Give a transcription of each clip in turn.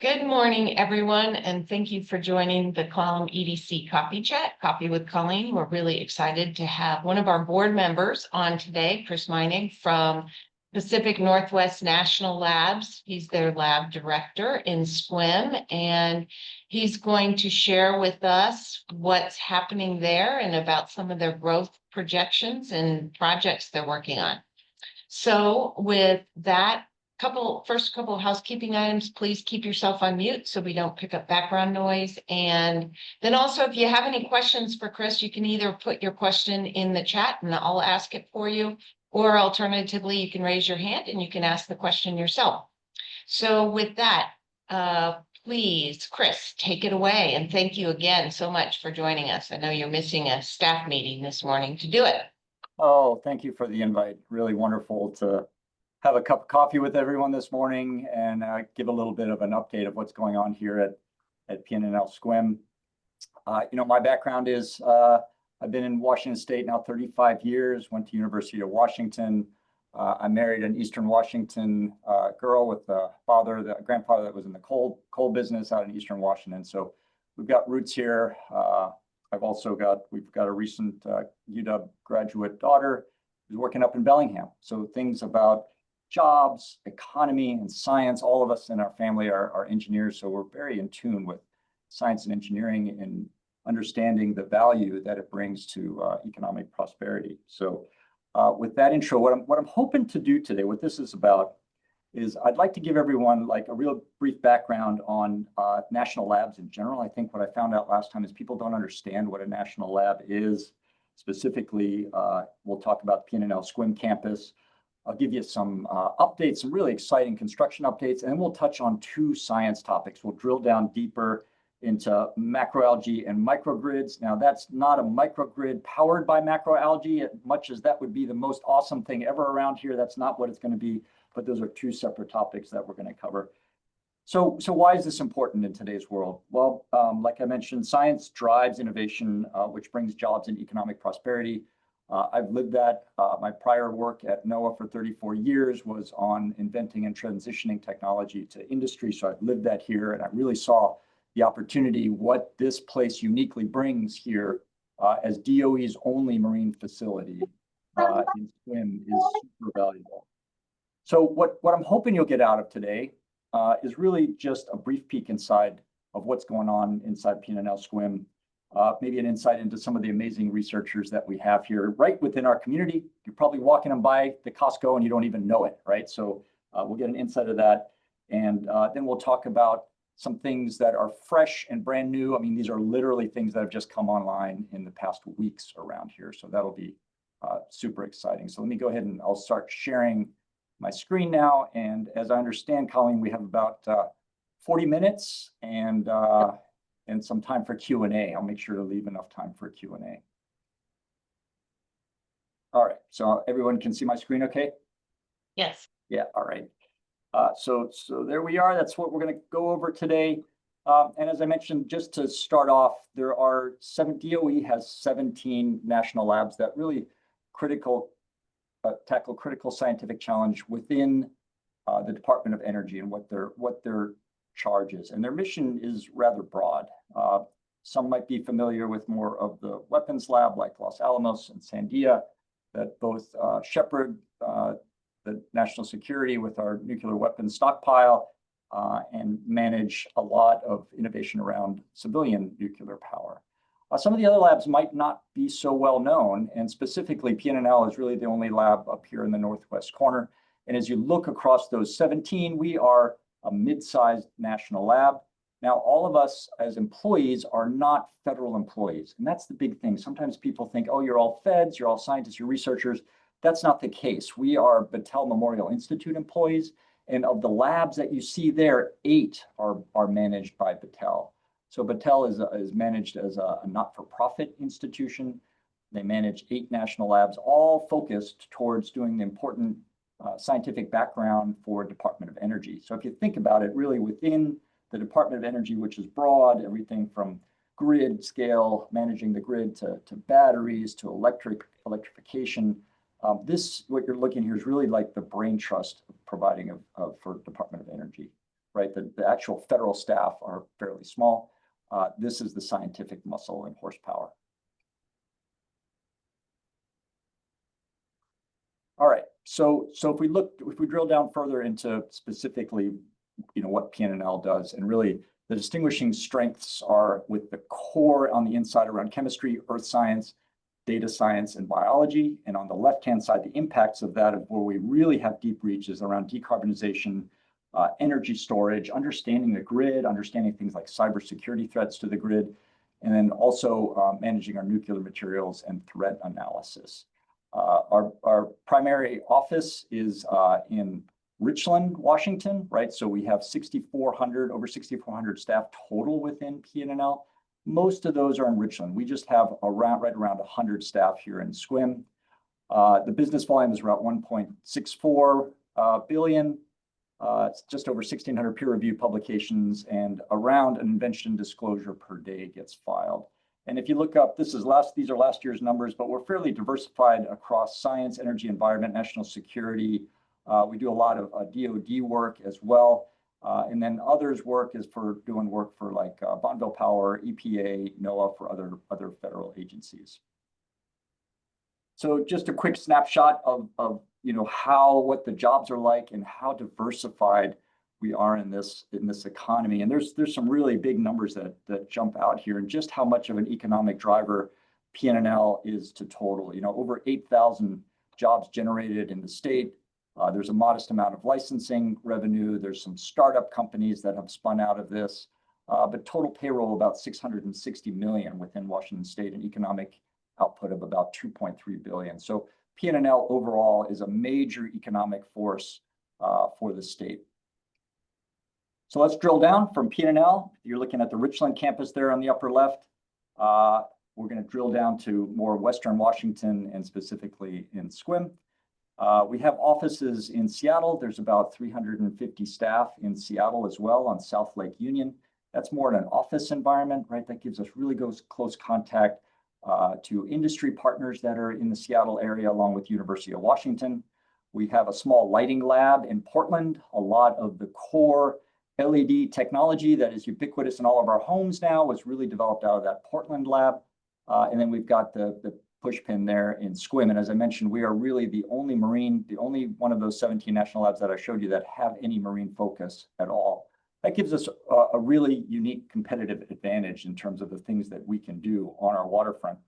Good morning, everyone, and thank you for joining the Column EDC Coffee Chat, Coffee with Colleen. We're really excited to have one of our board members on today, Chris Meinig from Pacific Northwest National Labs. He's their lab director in Sequim, and he's going to share with us what's happening there and about some of their growth projections and projects they're working on. So with that, first couple of housekeeping items, please keep yourself on mute so we don't pick up background noise. And then also, if you have any questions for Chris, you can either put your question in the chat and I'll ask it for you, or alternatively, you can raise your hand and you can ask the question yourself. So with that, please, Chris, take it away. And thank you again so much for joining us. I know you're missing a staff meeting this morning to do it. Oh, thank you for the invite. Really wonderful to have a cup of coffee with everyone this morning and give a little bit of an update of what's going on here at PNNL Sequim. My background is I've been in Washington State now 35 years, went to University of Washington. I married an Eastern Washington girl with a grandfather that was in the coal business out in Eastern Washington. So we've got roots here. We've got a recent UW graduate daughter who's working up in Bellingham. So things about jobs, economy, and science, all of us in our family are engineers. So we're very in tune with science and engineering and understanding the value that it brings to economic prosperity. So with that intro, what I'm hoping to do today, what this is about, is I'd like to give everyone like a real brief background on national labs in general. I think what I found out last time is people don't understand what a national lab is. Specifically, we'll talk about the PNNL Sequim campus. I'll give you some updates, some really exciting construction updates, and then we'll touch on two science topics. We'll drill down deeper into macroalgae and microgrids. Now, that's not a microgrid powered by macroalgae, as much as that would be the most awesome thing ever around here. That's not what it's going to be. But those are two separate topics that we're going to cover. So why is this important in today's world? Well, like I mentioned, science drives innovation, which brings jobs and economic prosperity. I've lived that. My prior work at NOAA for 34 years was on inventing and transitioning technology to industry. So I've lived that here, and I really saw the opportunity, what this place uniquely brings here as DOE's only marine facility in Sequim is super valuable. So what I'm hoping you'll get out of today is really just a brief peek inside of what's going on inside PNNL Sequim, maybe an insight into some of the amazing researchers that we have here right within our community. You're probably walking them by the Costco and you don't even know it, right? So we'll get an insight of that. And then we'll talk about some things that are fresh and brand new. I mean, these are literally things that have just come online in the past weeks around here. So that'll be super exciting. So let me go ahead and I'll start sharing my screen now. And as I understand, Colleen, we have about 40 minutes and some time for Q&A. I'll make sure to leave enough time for Q&A. All right, so everyone can see my screen okay? Yes. Yeah, all right. So there we are. That's what we're going to go over today. And as I mentioned, just to start off, DOE has 17 national labs that really tackle critical scientific challenge within the Department of Energy and what their charge is. And their mission is rather broad. Some might be familiar with more of the weapons lab like Los Alamos and Sandia that both shepherd the national security with our nuclear weapons stockpile and manage a lot of innovation around civilian nuclear power. Some of the other labs might not be so well known, and specifically PNNL is really the only lab up here in the northwest corner. And as you look across those 17, we are a mid-sized national lab. Now, all of us as employees are not federal employees, and that's the big thing. Sometimes people think, oh, you're all feds, you're all scientists, you're researchers. That's not the case. We are Battelle Memorial Institute employees, and of the labs that you see there, 8 are managed by Battelle. So Battelle is managed as a not-for-profit institution. They manage 8 national labs, all focused towards doing the important scientific background for Department of Energy. So if you think about it, really within the Department of Energy, which is broad, everything from grid scale, managing the grid to batteries, to electrification, What you're looking here is really like the brain trust of providing for Department of Energy, right? The actual federal staff are fairly small. This is the scientific muscle and horsepower. All right, so if we drill down further into specifically, what PNNL does, and really the distinguishing strengths are with the core on the inside around chemistry, earth science, data science, and biology. And on the left-hand side, the impacts of that, of where we really have deep reaches around decarbonization, energy storage, understanding the grid, understanding things like cybersecurity threats to the grid, and then also managing our nuclear materials and threat analysis. Our primary office is in Richland, Washington, right? So we have over 6,400 staff total within PNNL. Most of those are in Richland. We just have right around 100 staff here in Sequim. The business volume is around 1.64 billion. It's just over 1,600 peer-reviewed publications, and around an invention disclosure per day gets filed. And if you look up, these are last year's numbers, but we're fairly diversified across science, energy, environment, national security. We do a lot of DoD work as well. And then others work is for doing work for like Bonneville Power, EPA, NOAA, for other federal agencies. So just a quick snapshot of what the jobs are like and how diversified we are in this economy. And there's some really big numbers that jump out here, and just how much of an economic driver PNNL is to total. Over 8,000 jobs generated in the state. There's a modest amount of licensing revenue. There's some startup companies that have spun out of this, but total payroll about 660 million within Washington State, and economic output of about 2.3 billion. So PNNL overall is a major economic force for the state. So let's drill down from PNNL. You're looking at the Richland campus there on the upper left. We're going to drill down to more Western Washington, and specifically in Sequim. We have offices in Seattle. There's about 350 staff in Seattle as well on South Lake Union. That's more in an office environment, right? That gives us really close contact to industry partners that are in the Seattle area, along with University of Washington. We have a small lighting lab in Portland. A lot of the core LED technology that is ubiquitous in all of our homes now was really developed out of that Portland lab. And then we've got the push pin there in Sequim. And as I mentioned, we are really the only one of those 17 national labs that I showed you that have any marine focus at all. That gives us a really unique competitive advantage in terms of the things that we can do on our waterfront.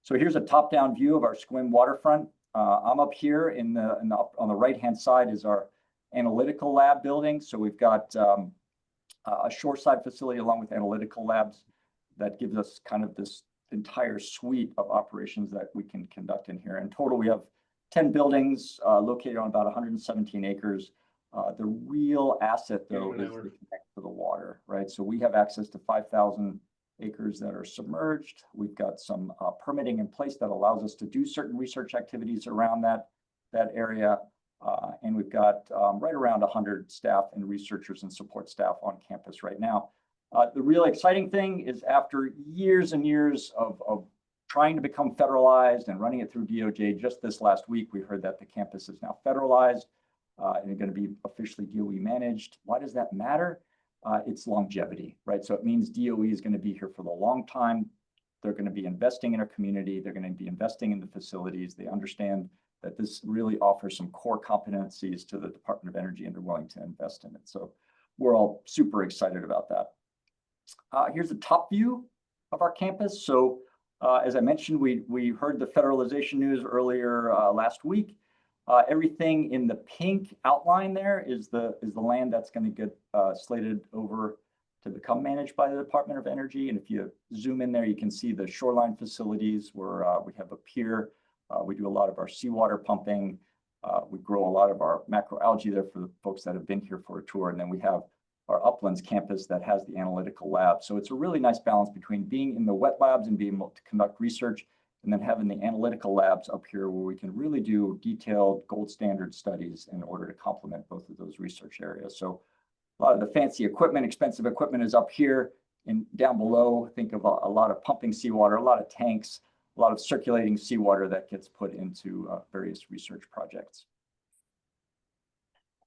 So here's a top-down view of our Sequim waterfront. I'm up here on the right-hand side is our analytical lab building. So we've got a shoreside facility along with analytical labs that gives us kind of this entire suite of operations that we can conduct in here. In total, we have 10 buildings located on about 117 acres. The real asset, though, is the connect to the water, right? So we have access to 5,000 acres that are submerged. We've got some permitting in place that allows us to do certain research activities around that area. And we've got right around 100 staff and researchers and support staff on campus right now. The real exciting thing is, after years and years of trying to become federalized and running it through DOJ, just this last week, we heard that the campus is now federalized and it's going to be officially DOE managed. Why does that matter? It's longevity, right? So it means DOE is going to be here for the long time. They're going to be investing in our community. They're going to be investing in the facilities. They understand that this really offers some core competencies to the Department of Energy, and they're willing to invest in it. So we're all super excited about that. Here's a top view of our campus. So as I mentioned, we heard the federalization news earlier last week. Everything in the pink outline there is the land that's going to get slated over to become managed by the Department of Energy. And if you zoom in there, you can see the shoreline facilities where we have a pier. We do a lot of our seawater pumping. We grow a lot of our macroalgae there for the folks that have been here for a tour. And then we have our Uplands campus that has the analytical lab. So it's a really nice balance between being in the wet labs and being able to conduct research, and then having the analytical labs up here where we can really do detailed gold standard studies in order to complement both of those research areas. So a lot of the fancy equipment, expensive equipment is up here, and down below, think of a lot of pumping seawater, a lot of tanks, a lot of circulating seawater that gets put into various research projects.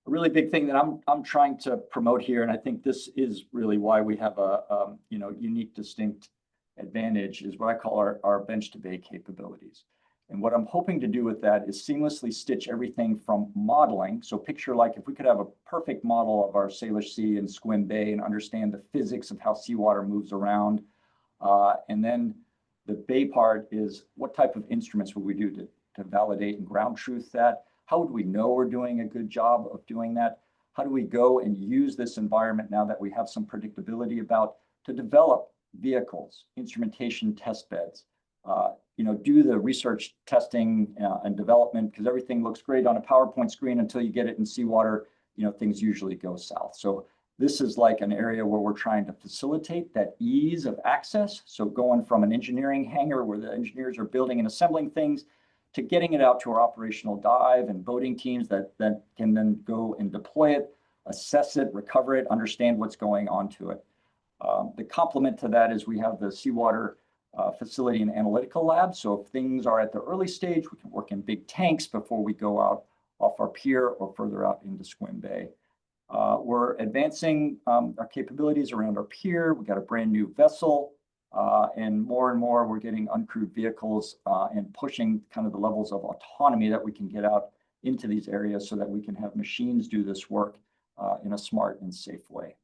A really big thing that I'm trying to promote here, and I think this is really why we have a unique, distinct advantage, is what I call our bench to bay capabilities. And what I'm hoping to do with that is seamlessly stitch everything from modeling. So picture like if we could have a perfect model of our Salish Sea and Sequim Bay and understand the physics of how seawater moves around. And then the bay part is what type of instruments would we do to validate and ground truth that? How would we know we're doing a good job of doing that? How do we go and use this environment now that we have some predictability about to develop vehicles, instrumentation test beds, do the research testing and development, because everything looks great on a PowerPoint screen until you get it in seawater, things usually go south. So this is like an area where we're trying to facilitate that ease of access. So going from an engineering hangar where the engineers are building and assembling things to getting it out to our operational dive and boating teams that can then go and deploy it, assess it, recover it, understand what's going on to it. The complement to that is we have the seawater facility and analytical lab. So if things are at the early stage, we can work in big tanks before we go out off our pier or further out into Sequim Bay. We're advancing our capabilities around our pier. We got a brand new vessel, and more we're getting uncrewed vehicles and pushing kind of the levels of autonomy that we can get out into these areas so that we can have machines do this work in a smart and safe way.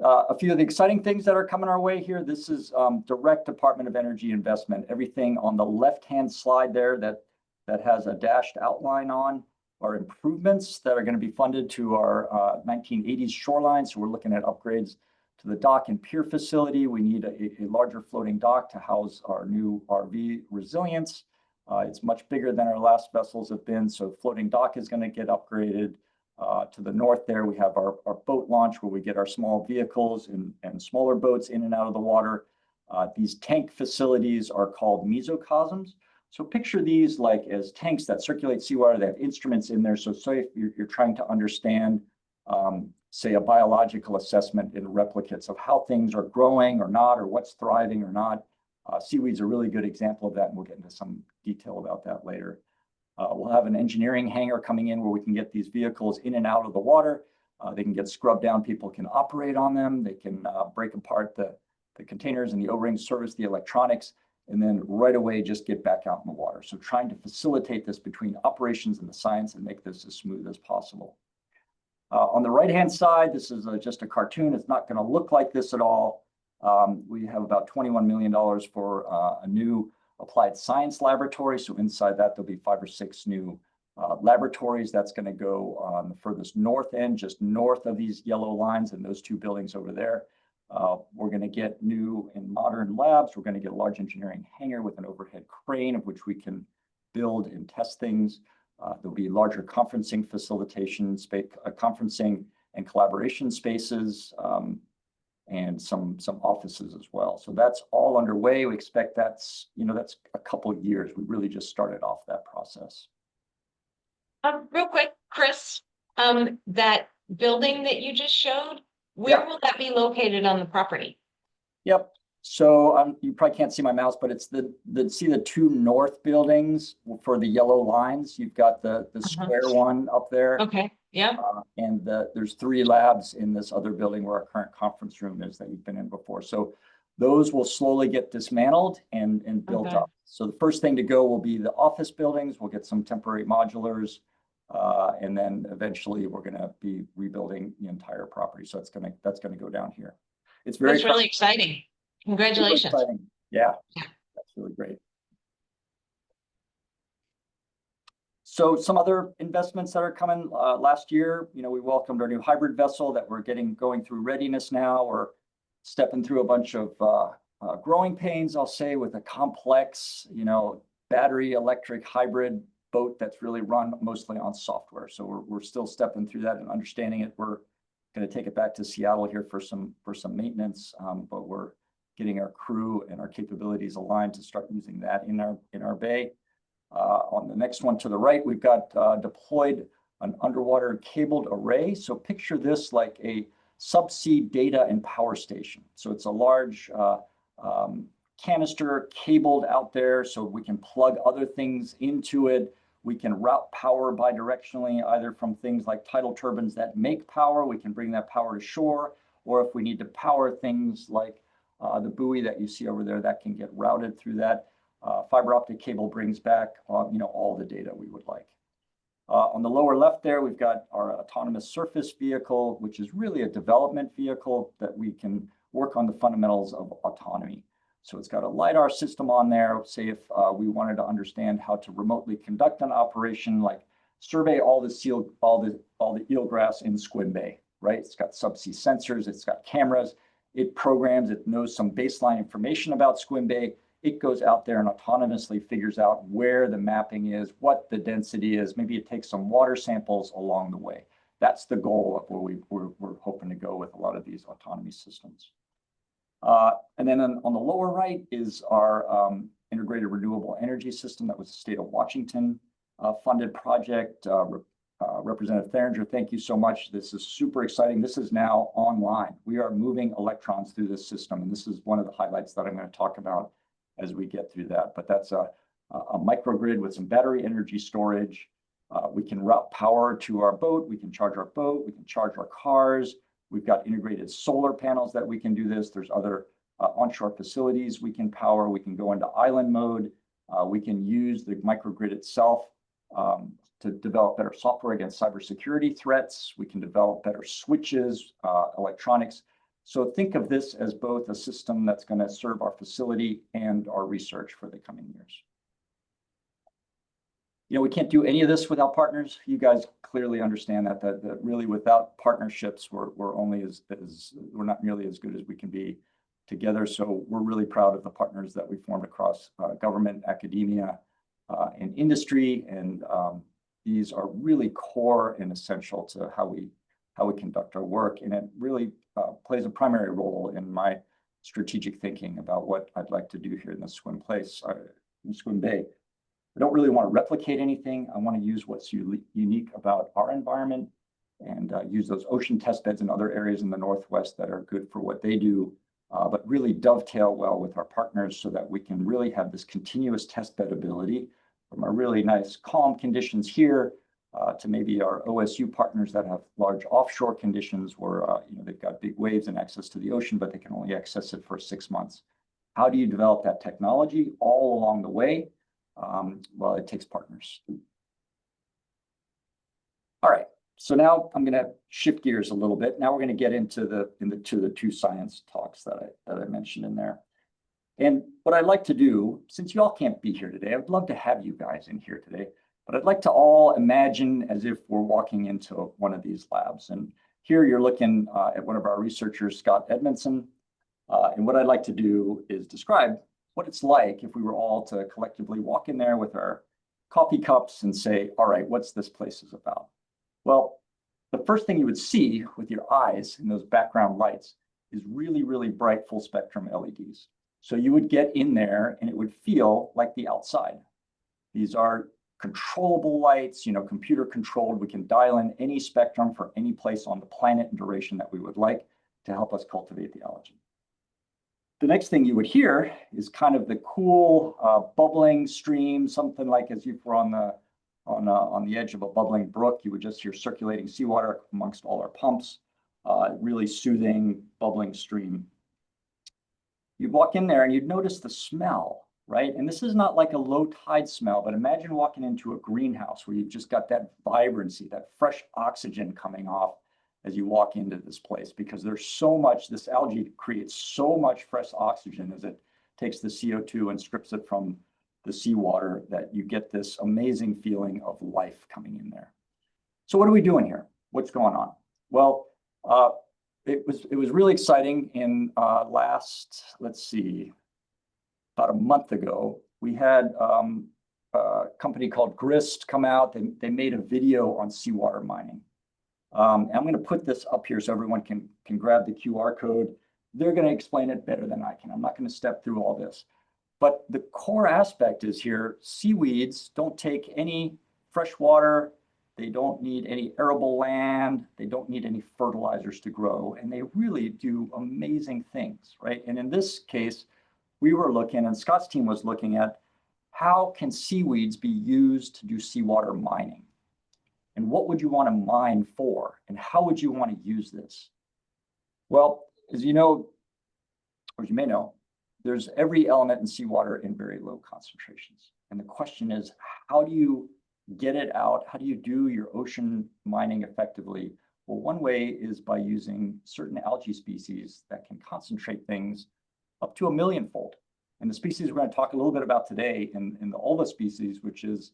A few of the exciting things that are coming our way here. This is direct Department of Energy investment. Everything on the left-hand slide there that has a dashed outline on are improvements that are going to be funded to our 1980s shoreline. So we're looking at upgrades to the dock and pier facility. We need a larger floating dock to house our new RV Resilience. It's much bigger than our last vessels have been. So floating dock is going to get upgraded. To the north there, we have our boat launch where we get our small vehicles and smaller boats in and out of the water. These tank facilities are called mesocosms. So picture these like as tanks that circulate seawater. They have instruments in there. So say if you're trying to understand, say, a biological assessment in replicates of how things are growing or not, or what's thriving or not. Seaweed's a really good example of that, and we'll get into some detail about that later. We'll have an engineering hangar coming in where we can get these vehicles in and out of the water. They can get scrubbed down. People can operate on them. They can break apart the containers and the O-rings, service the electronics, and then right away just get back out in the water. So trying to facilitate this between operations and the science and make this as smooth as possible. On the right-hand side, this is just a cartoon. It's not going to look like this at all. We have about $21 million for a new applied science laboratory. So inside that, there'll be 5 or 6 new laboratories. That's going to go on the furthest north end, just north of these yellow lines and those 2 buildings over there. We're going to get new and modern labs. We're going to get a large engineering hangar with an overhead crane of which we can build and test things. There'll be larger conferencing facilitation space, conferencing and collaboration spaces, and some offices as well. So that's all underway. We expect that's a couple of years. We really just started off that process. Real quick, Chris, that building that you just showed, where will that be located on the property? Yep. So you probably can't see my mouse, but it's see the 2 north buildings for the yellow lines. You've got the square one up there. Okay. Yeah. And there's 3 labs in this other building where our current conference room is that you've been in before. So those will slowly get dismantled and built up. So the first thing to go will be the office buildings. We'll get some temporary modulars. And then eventually we're going to be rebuilding the entire property. So that's going to go down here. It's really exciting. Congratulations. Exciting. Yeah, that's really great. So some other investments that are coming last year, we welcomed our new hybrid vessel that we're going through readiness now. We're stepping through a bunch of growing pains, I'll say, with a complex, battery electric hybrid boat that's really run mostly on software. So we're still stepping through that and understanding it. We're going to take it back to Seattle here for some maintenance, but we're getting our crew and our capabilities aligned to start using that in our bay. On the next one to the right, we've got deployed an underwater cabled array. So picture this like a subsea data and power station. So it's a large canister cabled out there so we can plug other things into it. We can route power bidirectionally, either from things like tidal turbines that make power, we can bring that power to shore, or if we need to power things like the buoy that you see over there, that can get routed through that. Fiber optic cable brings back all the data we would like. On the lower left there, we've got our autonomous surface vehicle, which is really a development vehicle that we can work on the fundamentals of autonomy. So it's got a LiDAR system on there. Say if we wanted to understand how to remotely conduct an operation, like survey all the eelgrass in Sequim Bay, right? It's got subsea sensors, it's got cameras, it programs, it knows some baseline information about Sequim Bay. It goes out there and autonomously figures out where the mapping is, what the density is. Maybe it takes some water samples along the way. That's the goal of where we're hoping to go with a lot of these autonomy systems. And then on the lower right is our integrated renewable energy system. That was the state of Washington funded project. Representative Theringer, thank you so much. This is super exciting. This is now online. We are moving electrons through this system, and this is one of the highlights that I'm going to talk about as we get through that. But that's a microgrid with some battery energy storage. We can route power to our boat. We can charge our boat. We can charge our cars. We've got integrated solar panels that we can do this. There's other onshore facilities we can power. We can go into island mode. We can use the microgrid itself to develop better software against cybersecurity threats. We can develop better switches, electronics. So think of this as both a system that's going to serve our facility and our research for the coming years. We can't do any of this without partners. You guys clearly understand that really without partnerships, we're not nearly as good as we can be together. So we're really proud of the partners that we formed across government, academia, and industry. And these are really core and essential to how we conduct our work. And it really plays a primary role in my strategic thinking about what I'd like to do here in the Sequim Bay. I don't really want to replicate anything. I want to use what's unique about our environment and use those ocean test beds in other areas in the Northwest that are good for what they do, but really dovetail well with our partners so that we can really have this continuous test bed ability from our really nice calm conditions here to maybe our OSU partners that have large offshore conditions where they've got big waves and access to the ocean, but they can only access it for 6 months. How do you develop that technology all along the way? Well, it takes partners. All right, so now I'm going to shift gears a little bit. Now we're going to get into the two science talks that I mentioned in there. And what I'd like to do, since you all can't be here today, I would love to have you guys in here today. But I'd like to all imagine as if we're walking into one of these labs. And here you're looking at one of our researchers, Scott Edmondson. And what I'd like to do is describe what it's like if we were all to collectively walk in there with our coffee cups and say, all right, what's this place is about? Well, the first thing you would see with your eyes in those background lights is really, really bright full spectrum LEDs. So you would get in there and it would feel like the outside. These are controllable lights, computer controlled. We can dial in any spectrum for any place on the planet and duration that we would like to help us cultivate the algae. The next thing you would hear is kind of the cool bubbling stream, something like as if we're on the edge of a bubbling brook, you would just hear circulating seawater amongst all our pumps, really soothing bubbling stream. You'd walk in there and you'd notice the smell, right? And this is not like a low tide smell, but imagine walking into a greenhouse where you've just got that vibrancy, that fresh oxygen coming off as you walk into this place, because there's so much, this algae creates so much fresh oxygen as it takes the CO2 and strips it from the seawater that you get this amazing feeling of life coming in there. So what are we doing here? What's going on? Well, it was really exciting in let's see, about a month ago, we had a company called Grist come out. They made a video on seawater mining. And I'm going to put this up here so everyone can grab the QR code. They're going to explain it better than I can. I'm not going to step through all this. But the core aspect is here, seaweeds don't take any fresh water. They don't need any arable land. They don't need any fertilizers to grow. And they really do amazing things, right? And in this case, we were looking, and Scott's team was looking at, how can seaweeds be used to do seawater mining? And what would you want to mine for? And how would you want to use this? Well, as you know, or as you may know, there's every element in seawater in very low concentrations. And the question is, how do you get it out? How do you do your ocean mining effectively? Well, one way is by using certain algae species that can concentrate things up to 1,000,000-fold. And the species we're going to talk a little bit about today in the ulva species, which is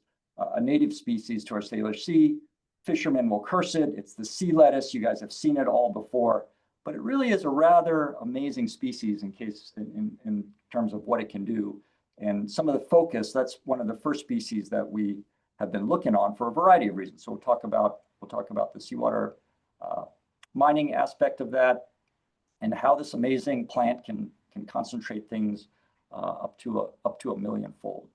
a native species to our Salish Sea. Fishermen will curse it. It's the sea lettuce. You guys have seen it all before, but it really is a rather amazing species in terms of what it can do. And some of the focus, that's one of the first species that we have been looking on for a variety of reasons. So we'll talk about the seawater mining aspect of that, and how this amazing plant can concentrate things up to 1,000,000-fold.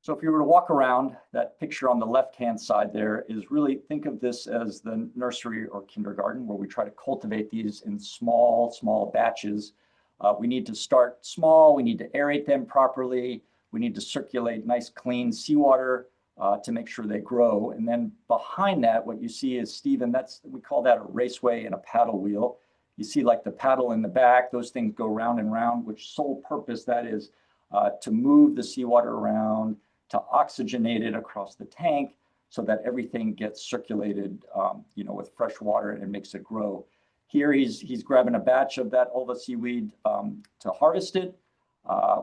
So if you were to walk around, that picture on the left-hand side there is really, think of this as the nursery or kindergarten, where we try to cultivate these in small batches. We need to start small. We need to aerate them properly. We need to circulate nice, clean seawater to make sure they grow. And then behind that, what you see is, Stephen, we call that a raceway and a paddle wheel. You see like the paddle in the back, those things go round and round, which sole purpose that is to move the seawater around, to oxygenate it across the tank so that everything gets circulated, with fresh water, and makes it grow. Here he's grabbing a batch of that ulva seaweed to harvest it.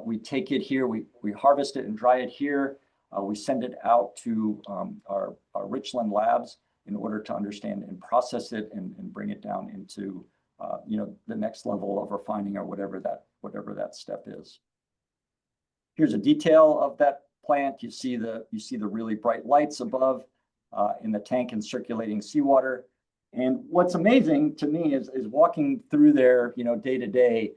We take it here, we harvest it and dry it here. We send it out to our Richland labs in order to understand and process it and bring it down into the next level of refining, or whatever that step is. Here's a detail of that plant. You see the really bright lights above in the tank and circulating seawater. And what's amazing to me is walking through there, day to day.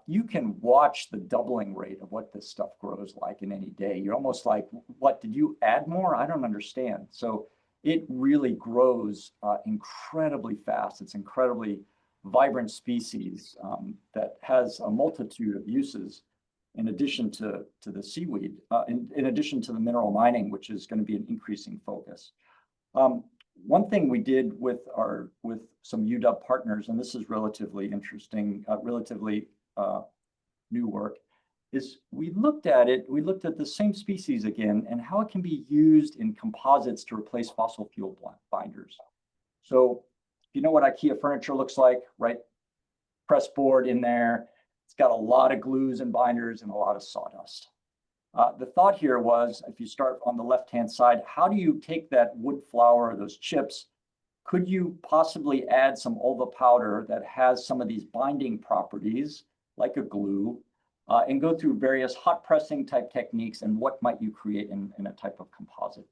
You can watch the doubling rate of what this stuff grows like in any day. You're almost like, what, did you add more? I don't understand. So it really grows incredibly fast. It's incredibly vibrant species that has a multitude of uses, in addition to the seaweed, in addition to the mineral mining, which is going to be an increasing focus. One thing we did with some UW partners, and this is relatively interesting, relatively new work, is we looked at the same species again, and how it can be used in composites to replace fossil fuel binders. So if you know what IKEA furniture looks like, right? Press board in there. It's got a lot of glues and binders and a lot of sawdust. The thought here was, if you start on the left-hand side, how do you take that wood flour, those chips? Could you possibly add some ulva powder that has some of these binding properties, like a glue, and go through various hot pressing type techniques, and what might you create in a type of composite?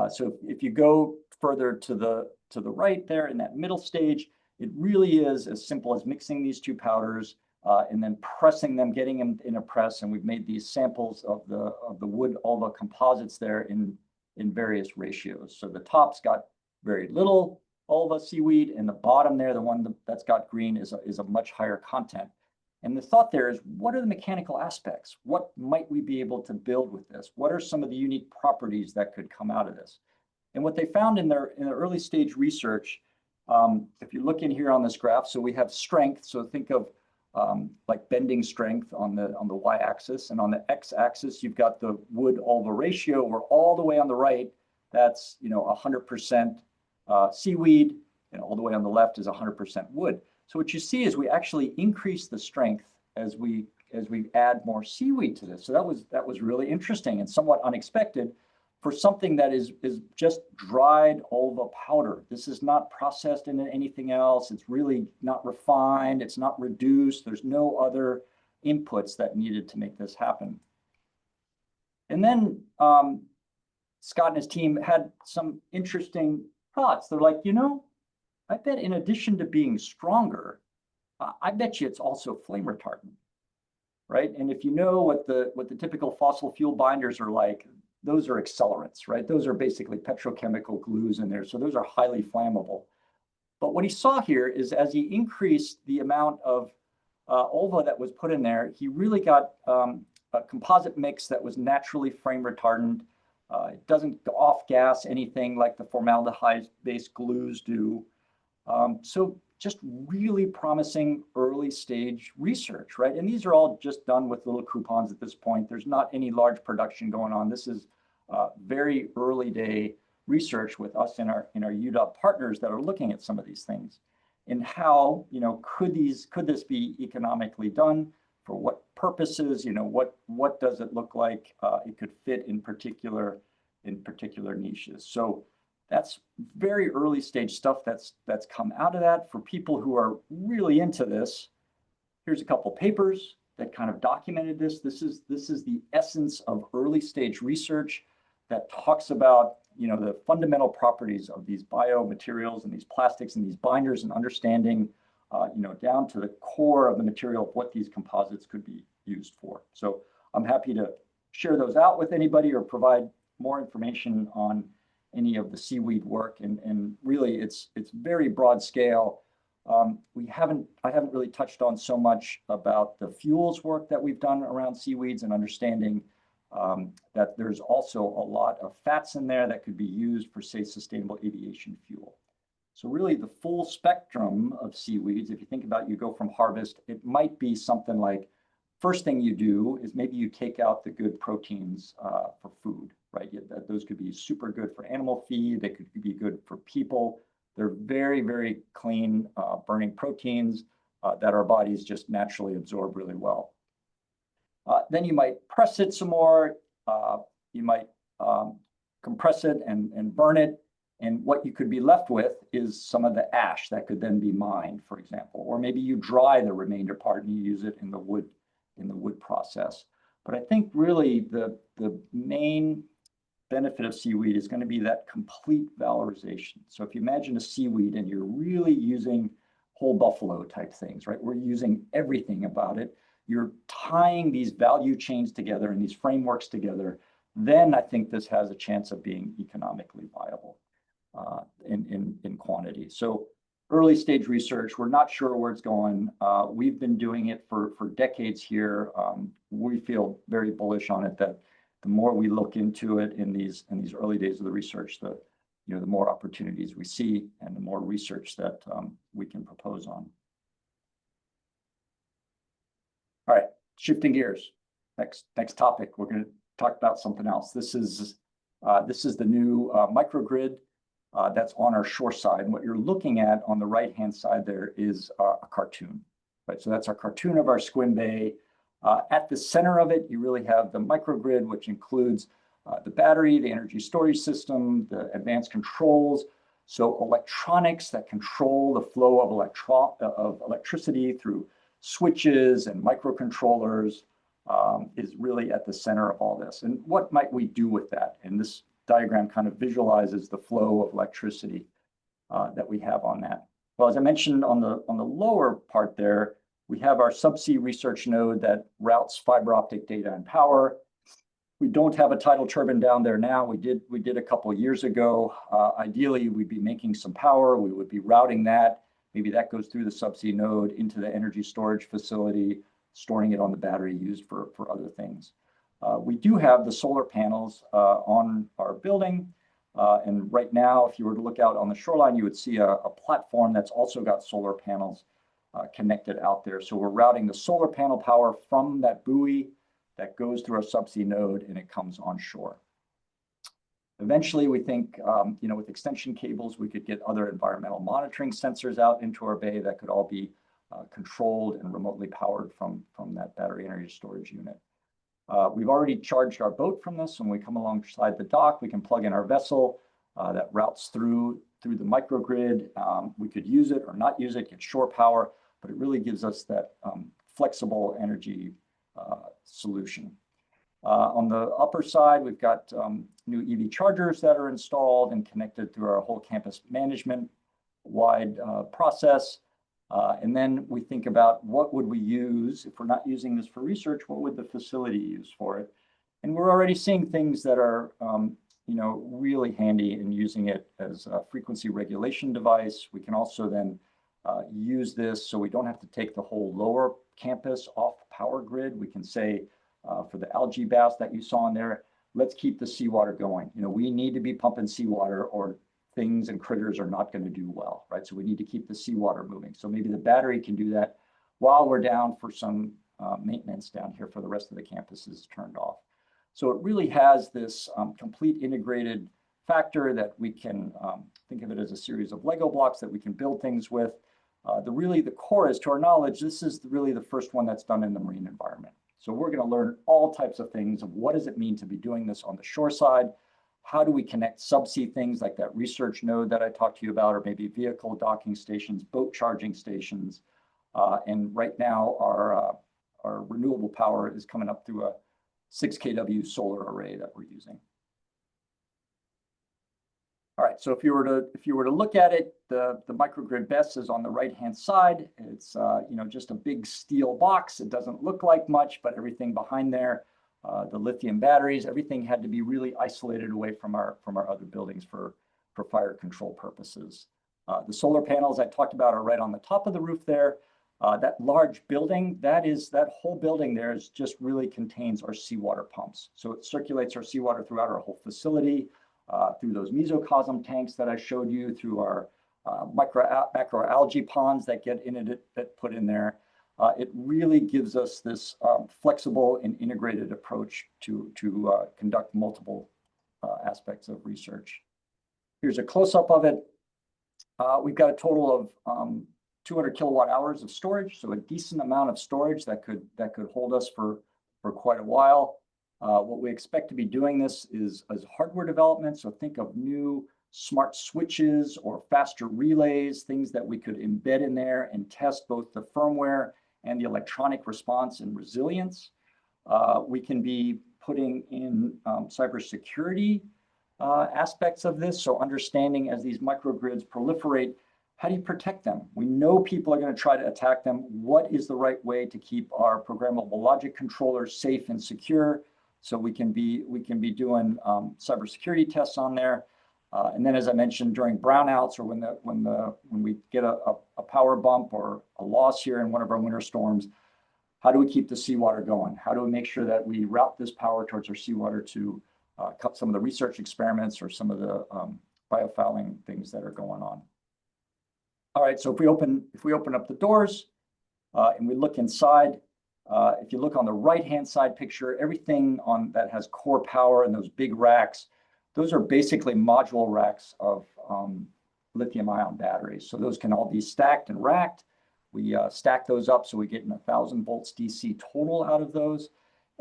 So if you go further to the right there in that middle stage, it really is as simple as mixing these two powders and then pressing them, getting them in a press. And we've made these samples of the wood ulva composites there in various ratios. So the top's got very little ulva seaweed, and the bottom there, the one that's got green, is a much higher content. And the thought there is, what are the mechanical aspects? What might we be able to build with this? What are some of the unique properties that could come out of this? And what they found in their early stage research, if you look in here on this graph, so we have strength. So think of like bending strength on the y-axis, and on the x-axis you've got the wood ulva ratio, where all the way on the right, that's 100% seaweed, and all the way on the left is 100% wood. So what you see is we actually increase the strength as we add more seaweed to this. So that was really interesting and somewhat unexpected for something that is just dried ulva powder. This is not processed into anything else. It's really not refined. It's not reduced. There's no other inputs that needed to make this happen. And then Scott and his team had some interesting thoughts. They're like, I bet in addition to being stronger, I bet you it's also flame retardant, right? And if you know what the typical fossil fuel binders are like, those are accelerants, right? Those are basically petrochemical glues in there. So those are highly flammable. But what he saw here is as he increased the amount of ova that was put in there, he really got a composite mix that was naturally flame retardant. It doesn't off gas anything like the formaldehyde-based glues do. So just really promising early stage research, right? And these are all just done with little coupons at this point. There's not any large production going on. This is very early day research with us and our UW partners that are looking at some of these things. And how, could this be economically done? For what purposes? What does it look like it could fit in particular niches? So that's very early stage stuff that's come out of that. For people who are really into this, here's a couple papers that kind of documented this. This is the essence of early stage research that talks about the fundamental properties of these biomaterials and these plastics and these binders, and understanding down to the core of the material of what these composites could be used for. So I'm happy to share those out with anybody or provide more information on any of the seaweed work. And really it's very broad scale. I haven't really touched on so much about the fuels work that we've done around seaweeds, and understanding that there's also a lot of fats in there that could be used for, say, sustainable aviation fuel. So really the full spectrum of seaweeds, if you think about, you go from harvest, it might be something like, first thing you do is maybe you take out the good proteins for food, right? Those could be super good for animal feed. They could be good for people. They're very, very clean burning proteins that our bodies just naturally absorb really well. Then you might press it some more. You might compress it and burn it. And what you could be left with is some of the ash that could then be mined, for example. Or maybe you dry the remainder part and you use it in the wood process. But I think really the main benefit of seaweed is going to be that complete valorization. So if you imagine a seaweed and you're really using whole buffalo type things, right? We're using everything about it. You're tying these value chains together and these frameworks together. Then I think this has a chance of being economically viable in quantity. So early stage research, we're not sure where it's going. We've been doing it for decades here. We feel very bullish on it, that the more we look into it in these early days of the research, the more opportunities we see and the more research that we can propose on. All right, shifting gears. Next topic, we're going to talk about something else. This is the new microgrid that's on our shore side. And what you're looking at on the right-hand side there is a cartoon, right? So that's our cartoon of our Sequim Bay. At the center of it, you really have the microgrid, which includes the battery, the energy storage system, the advanced controls. So electronics that control the flow of electricity through switches and microcontrollers is really at the center of all this. And what might we do with that? And this diagram kind of visualizes the flow of electricity that we have on that. Well, as I mentioned on the lower part there, we have our subsea research node that routes fiber optic data and power. We don't have a tidal turbine down there now. We did a couple of years ago. Ideally, we'd be making some power. We would be routing that. Maybe that goes through the subsea node into the energy storage facility, storing it on the battery used for other things. We do have the solar panels on our building. And right now, if you were to look out on the shoreline, you would see a platform that's also got solar panels connected out there. So we're routing the solar panel power from that buoy that goes through our subsea node, and it comes on shore. Eventually, we think, with extension cables, we could get other environmental monitoring sensors out into our bay that could all be controlled and remotely powered from that battery energy storage unit. We've already charged our boat from this. When we come alongside the dock, we can plug in our vessel that routes through the microgrid. We could use it or not use it, get shore power, but it really gives us that flexible energy solution. On the upper side, we've got new EV chargers that are installed and connected through our whole campus management wide process. And then we think about what would we use if we're not using this for research, what would the facility use for it? And we're already seeing things that are really handy in using it as a frequency regulation device. We can also then use this so we don't have to take the whole lower campus off the power grid. We can say for the algae bass that you saw in there, let's keep the seawater going. We need to be pumping seawater or things and critters are not going to do well, right? So we need to keep the seawater moving. So maybe the battery can do that while we're down for some maintenance down here for the rest of the campus is turned off. So it really has this complete integrated factor that we can think of it as a series of Lego blocks that we can build things with. The core is, to our knowledge, this is really the first one that's done in the marine environment. So we're going to learn all types of things of what does it mean to be doing this on the shore side? How do we connect subsea things like that research node that I talked to you about, or maybe vehicle docking stations, boat charging stations. And right now our renewable power is coming up through a 6 kW solar array that we're using. All right, so if you were to look at it, the microgrid BESS is on the right-hand side. It's just a big steel box. It doesn't look like much, but everything behind there, the lithium batteries, everything had to be really isolated away from our other buildings for fire control purposes. The solar panels I talked about are right on the top of the roof there. That large building, that whole building there is just really contains our seawater pumps. So it circulates our seawater throughout our whole facility, through those mesocosm tanks that I showed you, through our macroalgae ponds that get in it, that put in there. It really gives us this flexible and integrated approach to conduct multiple aspects of research. Here's a close-up of it. We've got a total of 200 kilowatt hours of storage, so a decent amount of storage that could hold us for quite a while. What we expect to be doing this is as hardware development, so think of new smart switches or faster relays, things that we could embed in there and test both the firmware and the electronic response and resilience. We can be putting in cybersecurity aspects of this, so understanding as these microgrids proliferate, how do you protect them? We know people are going to try to attack them. What is the right way to keep our programmable logic controllers safe and secure? So we can be doing cybersecurity tests on there. And then, as I mentioned, during brownouts or when we get a power bump or a loss here in one of our winter storms, how do we keep the seawater going? How do we make sure that we route this power towards our seawater to cut some of the research experiments or some of the biofouling things that are going on? All right, so if we open up the doors and we look inside, if you look on the right-hand side picture, everything on that has core power and those big racks, those are basically module racks of lithium-ion batteries. So those can all be stacked and racked. We stack those up so we get 1,000 volts DC total out of those.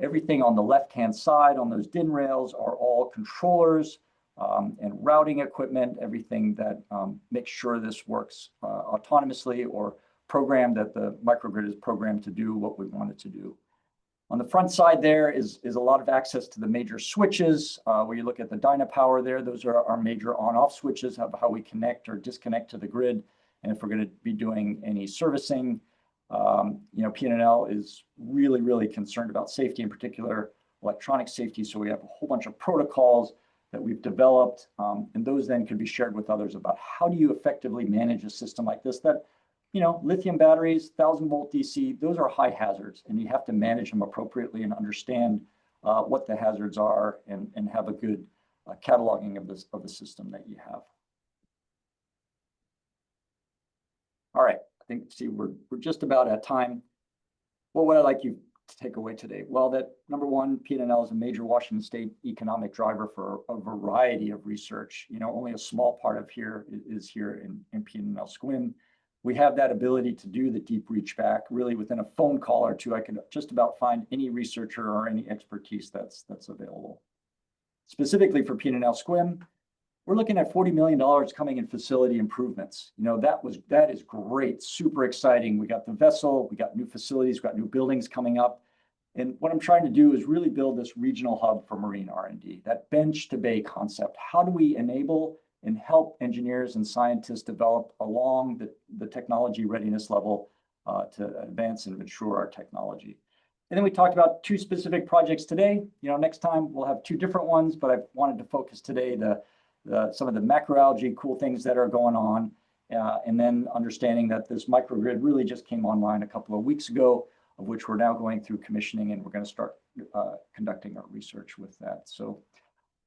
Everything on the left-hand side on those DIN rails are all controllers and routing equipment, everything that makes sure this works autonomously or programmed that the microgrid is programmed to do what we want it to do. On the front side there is a lot of access to the major switches. Where you look at the Dynapower there, those are our major on-off switches of how we connect or disconnect to the grid. And if we're going to be doing any servicing, PNL is really, really concerned about safety, in particular electronic safety. So we have a whole bunch of protocols that we've developed, and those then could be shared with others about how do you effectively manage a system like this that, lithium batteries, 1,000 volt DC, those are high hazards, and you have to manage them appropriately and understand what the hazards are and have a good cataloging of the system that you have. All right, I think, we're just about at time. What would I like you to take away today? Well, that number one, PNL is a major Washington State economic driver for a variety of research. Only a small part of here is here in PNL Sequim. We have that ability to do the deep reach back. Really, within a phone call or two, I can just about find any researcher or any expertise that's available. Specifically for PNL Sequim, we're looking at $40 million coming in facility improvements. That is great, super exciting. We got the vessel, we got new facilities, we got new buildings coming up. And what I'm trying to do is really build this regional hub for marine R&D, that bench to bay concept. How do we enable and help engineers and scientists develop along the technology readiness level to advance and mature our technology? And then we talked about 2 specific projects today. You know, next time we'll have 2 different ones, but I wanted to focus today some of the macroalgae cool things that are going on, and then understanding that this microgrid really just came online a couple of weeks ago, of which we're now going through commissioning, and we're going to start conducting our research with that. So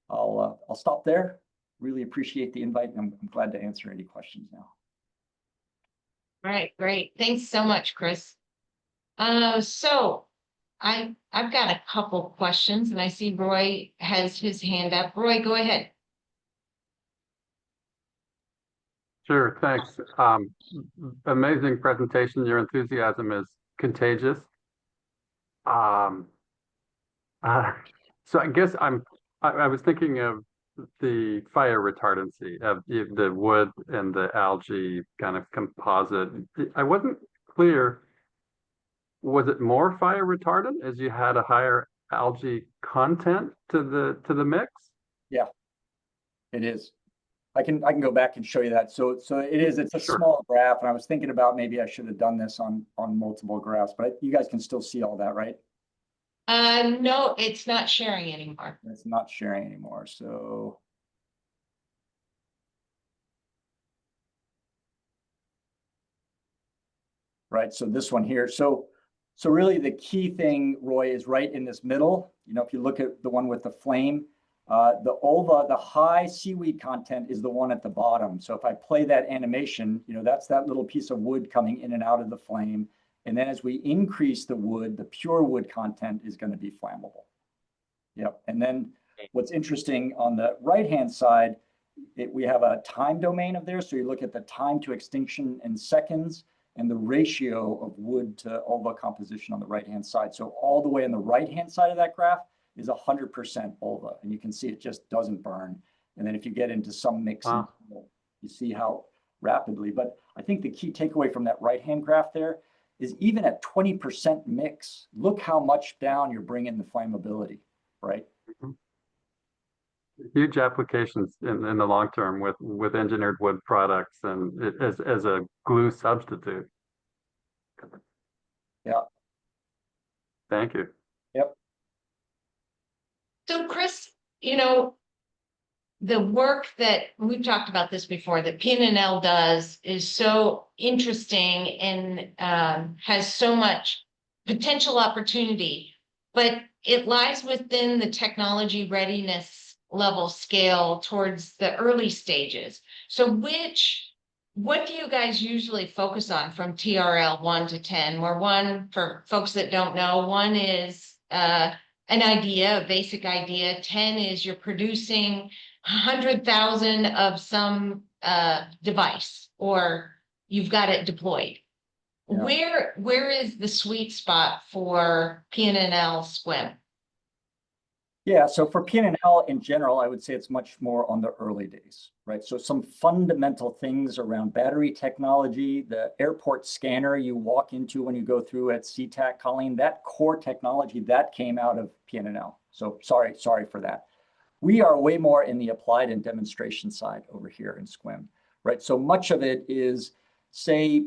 I'll stop there. Really appreciate the invite, and I'm glad to answer any questions now. All right, great. Thanks so much, Chris. So I've got a couple questions, and I see Roy has his hand up. Roy, go ahead. Sure, thanks. Amazing presentation. Your enthusiasm is contagious. So I guess I was thinking of the fire retardancy of the wood and the algae kind of composite. I wasn't clear. Was it more fire retardant as you had a higher algae content to the mix? Yeah, it is. I can go back and show you that. So it is. It's a Sure. small graph, and I was thinking about maybe I should have done this on multiple graphs, but you guys can still see all that, right? No, it's not sharing anymore. It's not sharing anymore. So right. So this one here. So really the key thing, Roy, is right in this middle. You know, if you look at the one with the flame, the ulva, the high seaweed content is the one at the bottom. So if I play that animation, you know, that's that little piece of wood coming in and out of the flame. And then as we increase the wood, the pure wood content is going to be flammable. Yep. And then what's interesting on the right-hand side, we have a time domain of there. So you look at the time to extinction in seconds and the ratio of wood to ulva composition on the right-hand side. So all the way on the right-hand side of that graph is 100% ulva. And you can see it just doesn't burn. And then if you get into some mix, Wow. you see how rapidly. But I think the key takeaway from that right-hand graph there is even at 20% mix, look how much down you're bringing the flammability, right? Huge applications in the long term with engineered wood products and as a glue substitute. Yeah. Thank you. Yep. So Chris, you know, the work that we've talked about this before that PNNL does is so interesting and has so much potential opportunity, but it lies within the technology readiness level scale towards the early stages. So what do you guys usually focus on from TRL 1 to 10? Where 1, for folks that don't know, 1 is an idea, a basic idea. 10 is you're producing 100,000 of some device, or you've got it deployed. Yeah. Where is the sweet spot for PNNL Sequim? Yeah, so for PNNL in general, I would say it's much more on the early days, right? So some fundamental things around battery technology, the airport scanner you walk into when you go through at SeaTac, Colleen, that core technology that came out of PNNL. So sorry for that. We are way more in the applied and demonstration side over here in Sequim, right? So much of it is, say,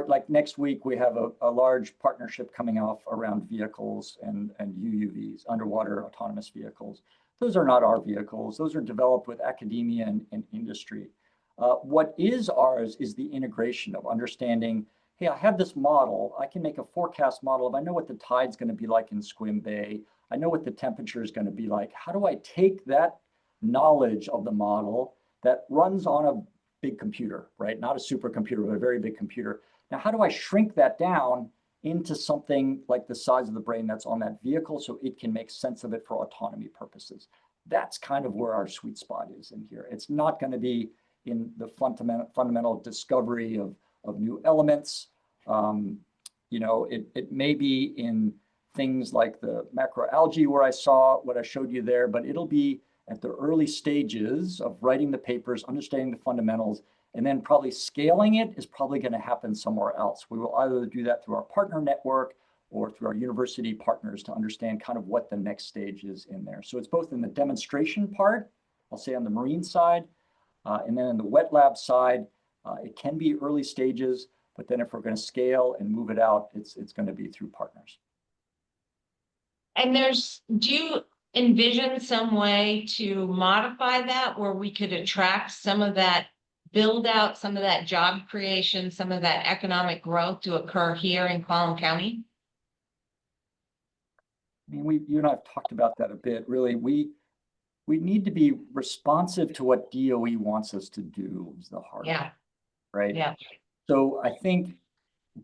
like next week, we have a large partnership coming off around vehicles and UUVs, underwater autonomous vehicles. Those are not our vehicles. Those are developed with academia and industry. What is ours is the integration of understanding, hey, I have this model. I can make a forecast model. If I know what the tide's going to be like in Sequim Bay, I know what the temperature is going to be like. How do I take that knowledge of the model that runs on a big computer, right? Not a supercomputer, but a very big computer. Now, how do I shrink that down into something like the size of the brain that's on that vehicle so it can make sense of it for autonomy purposes? That's kind of where our sweet spot is in here. It's not going to be in the fundamental discovery of new elements. You know, it may be in things like the macroalgae where I saw what I showed you there, but it'll be at the early stages of writing the papers, understanding the fundamentals, and then probably scaling it is probably going to happen somewhere else. We will either do that through our partner network or through our university partners to understand kind of what the next stage is in there. So it's both in the demonstration part, I'll say on the marine side, and then in the wet lab side, it can be early stages, but then if we're going to scale and move it out, it's going to be through partners. And do you envision some way to modify that where we could attract some of that build out, some of that job creation, some of that economic growth to occur here in Clallam County? I mean, you and I have talked about that a bit. Really, we need to be responsive to what DOE wants us to do is the hard Yeah, part, right? yeah. So I think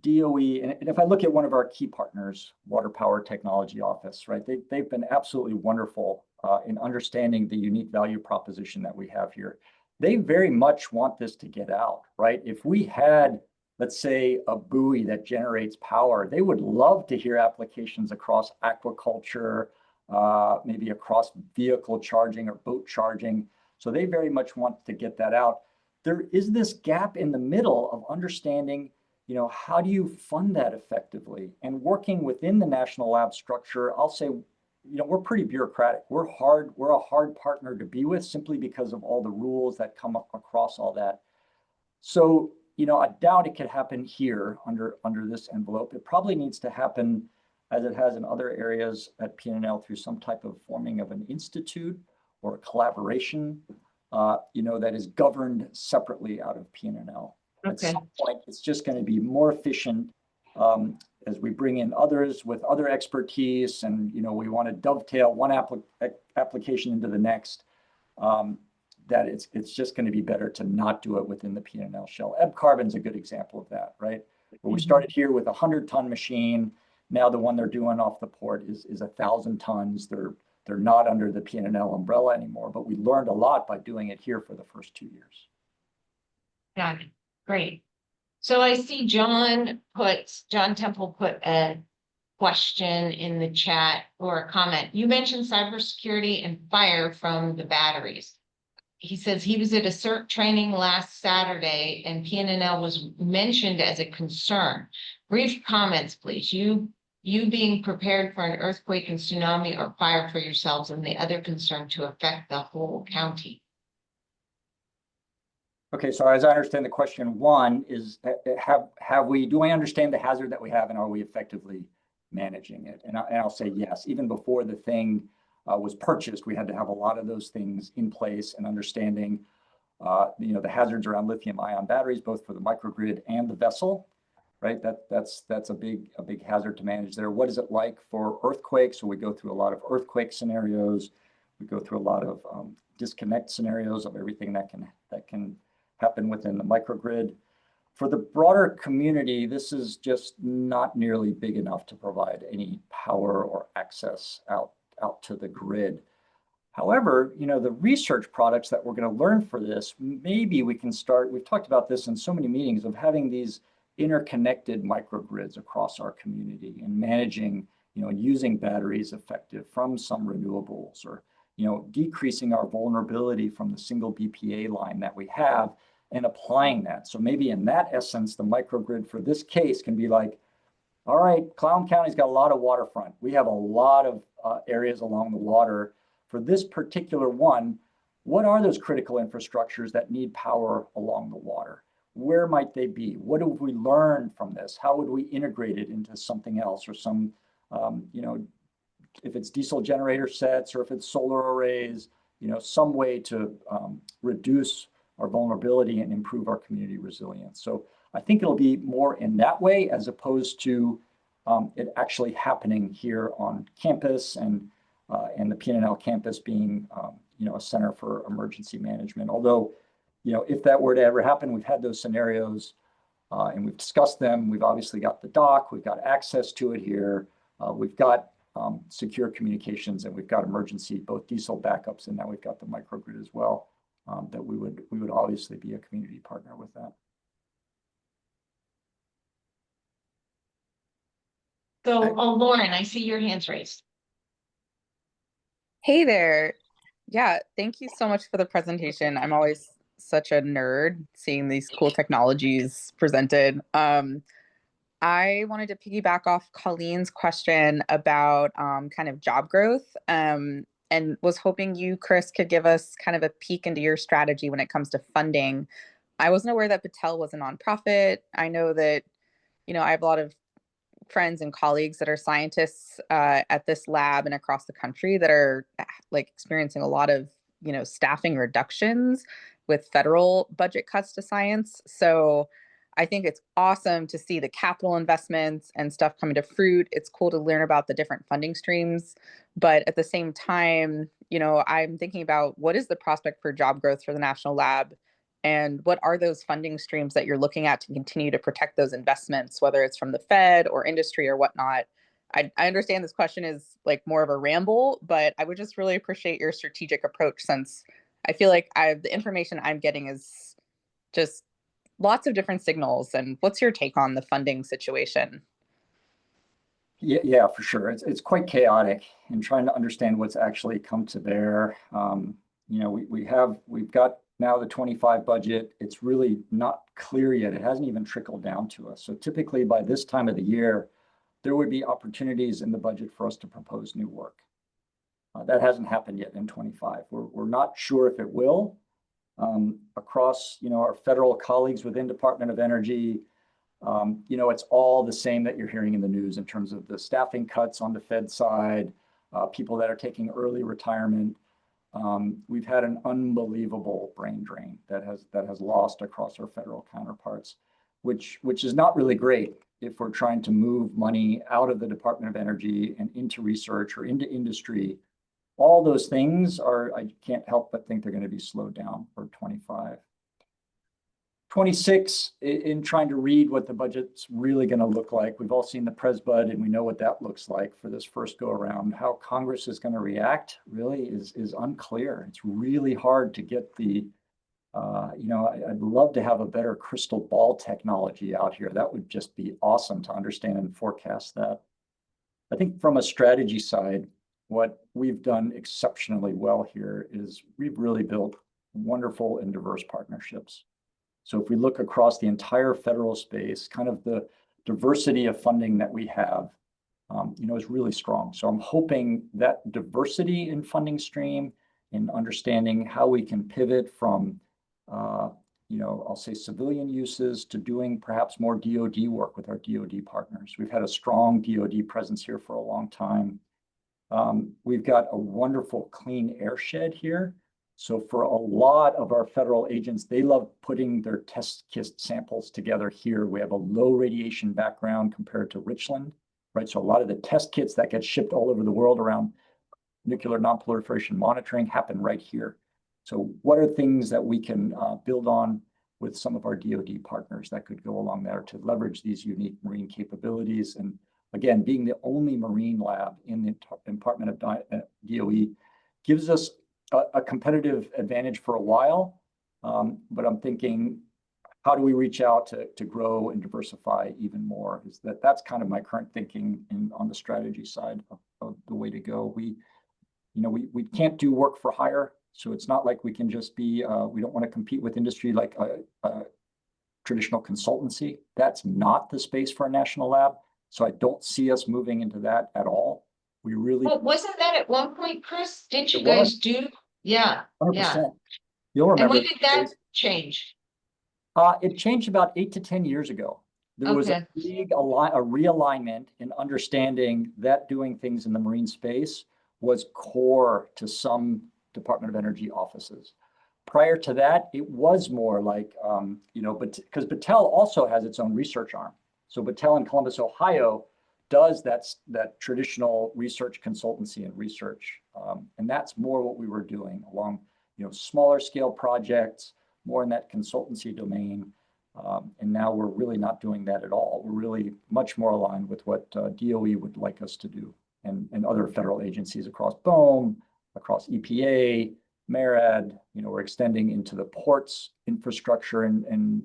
DOE, and if I look at one of our key partners, Water Power Technology Office, right? They've been absolutely wonderful in understanding the unique value proposition that we have here. They very much want this to get out, right? If we had, let's say, a buoy that generates power, they would love to hear applications across aquaculture, maybe across vehicle charging or boat charging. So they very much want to get that out. There is this gap in the middle of understanding, you know, how do you fund that effectively? And working within the national lab structure, I'll say, you know, we're pretty bureaucratic. We're a hard partner to be with simply because of all the rules that come across all that. So, you know, I doubt it could happen here under this envelope. It probably needs to happen as it has in other areas at PNNL through some type of forming of an institute or a collaboration, you know, that is governed separately out of PNNL. At Okay. some point, it's just going to be more efficient as we bring in others with other expertise, and you know, we want to dovetail one application into the next. That it's just going to be better to not do it within the PNNL shell. Ebb Carbon's a good example of that, right? Where we started here with a 100-ton machine. Now the one they're doing off the port is 1,000 tons. They're not under the PNNL umbrella anymore, but we learned a lot by doing it here for the first 2 years. Got it. Great. So I see John Temple put a question in the chat or a comment. You mentioned cybersecurity and fire from the batteries. He says he was at a CERT training last Saturday and PNNL was mentioned as a concern. Brief comments, please. You being prepared for an earthquake and tsunami or fire for yourselves, and the other concern to affect the whole county. Okay, so as I understand the question, one is do I understand the hazard that we have and are we effectively managing it? And I'll say yes. Even before the thing was purchased, we had to have a lot of those things in place and understanding, you know, the hazards around lithium-ion batteries, both for the microgrid and the vessel, right? That's a big hazard to manage there. What is it like for earthquakes? So we go through a lot of earthquake scenarios. We go through a lot of disconnect scenarios of everything that can happen within the microgrid. For the broader community, this is just not nearly big enough to provide any power or access out to the grid. However, you know, the research products that we're going to learn for this, maybe we can start, we've talked about this in so many meetings, of having these interconnected microgrids across our community and managing, you know, using batteries effective from some renewables, or, you know, decreasing our vulnerability from the single BPA line that we have and applying that. So maybe in that essence, the microgrid for this case can be like, all right, Clallam County's got a lot of waterfront. We have a lot of areas along the water. For this particular one, what are those critical infrastructures that need power along the water? Where might they be? What have we learned from this? How would we integrate it into something else, or some, you know, if it's diesel generator sets or if it's solar arrays, you know, some way to reduce our vulnerability and improve our community resilience. So I think it'll be more in that way as opposed to it actually happening here on campus and the PNNL campus being, you know, a center for emergency management. Although, you know, if that were to ever happen, we've had those scenarios and we've discussed them. We've obviously got the dock, we've got access to it here. We've got secure communications, and we've got emergency, both diesel backups, and now we've got the microgrid as well. That we would obviously be a community partner with that. So, Lauren, I see your hands raised. Hey there. Yeah, thank you so much for the presentation. I'm always such a nerd seeing these cool technologies presented. I wanted to piggyback off Colleen's question about kind of job growth, and was hoping you, Chris, could give us kind of a peek into your strategy when it comes to funding. I wasn't aware that Battelle was a nonprofit. I know that, you know, I have a lot of friends and colleagues that are scientists at this lab and across the country that are like experiencing a lot of, staffing reductions with federal budget cuts to science. So I think it's awesome to see the capital investments and stuff coming to fruit. It's cool to learn about the different funding streams. But at the same time, I'm thinking about what is the prospect for job growth for the national lab, and what are those funding streams that you're looking at to continue to protect those investments, whether it's from the Fed or industry or whatnot. I understand this question is like more of a ramble, but I would just really appreciate your strategic approach, since I feel like the information I'm getting is just lots of different signals. And what's your take on the funding situation? Yeah, for sure. It's quite chaotic, and trying to understand what's actually come to bear. We've got now the 25 budget. It's really not clear yet. It hasn't even trickled down to us. So typically by this time of the year, there would be opportunities in the budget for us to propose new work. That hasn't happened yet in 25. We're not sure if it will. Across, our federal colleagues within Department of Energy, it's all the same that you're hearing in the news in terms of the staffing cuts on the Fed side, people that are taking early retirement. We've had an unbelievable brain drain that has lost across our federal counterparts, which is not really great if we're trying to move money out of the Department of Energy and into research or into industry. All those things I can't help but think they're going to be slowed down for 25. 26, in trying to read what the budget's really going to look like. We've all seen the Pres Bud, and we know what that looks like for this first go around. How Congress is going to react really is unclear. It's really hard to get I'd love to have a better crystal ball technology out here. That would just be awesome to understand and forecast that. I think from a strategy side, what we've done exceptionally well here is we've really built wonderful and diverse partnerships. So if we look across the entire federal space, kind of the diversity of funding that we have, is really strong. So I'm hoping that diversity in funding stream, in understanding how we can pivot from, I'll say civilian uses to doing perhaps more DoD work with our DoD partners. We've had a strong DoD presence here for a long time. We've got a wonderful clean air shed here. So for a lot of our federal agents, they love putting their test kit samples together here. We have a low radiation background compared to Richland, right? So a lot of the test kits that get shipped all over the world around nuclear nonproliferation monitoring happen right here. So what are things that we can build on with some of our DoD partners that could go along there to leverage these unique marine capabilities? And again, being the only marine lab in the Department of DOE gives us a competitive advantage for a while. But I'm thinking, how do we reach out to grow and diversify even more? That's kind of my current thinking on the strategy side of the way to go. We can't do work for hire. So it's not like we can just be, we don't want to compete with industry like a traditional consultancy. That's not the space for a national lab. So I don't see us moving into that at all. We really. Well, wasn't that at one point, Chris? Didn't you guys do? Yeah. 100%. Yeah. You'll remember. And when did that change? It changed about 8 to 10 years ago. There was a big a realignment in understanding that doing things in the marine space was core to some Department of Energy offices. Prior to that, it was more like, but because Battelle also has its own research arm. So Battelle in Columbus, Ohio, does that traditional research consultancy and research, and that's more what we were doing along, smaller scale projects, more in that consultancy domain. And now we're really not doing that at all. We're really much more aligned with what DOE would like us to do, and other federal agencies across BOEM, across EPA, MARAD. We're extending into the ports infrastructure and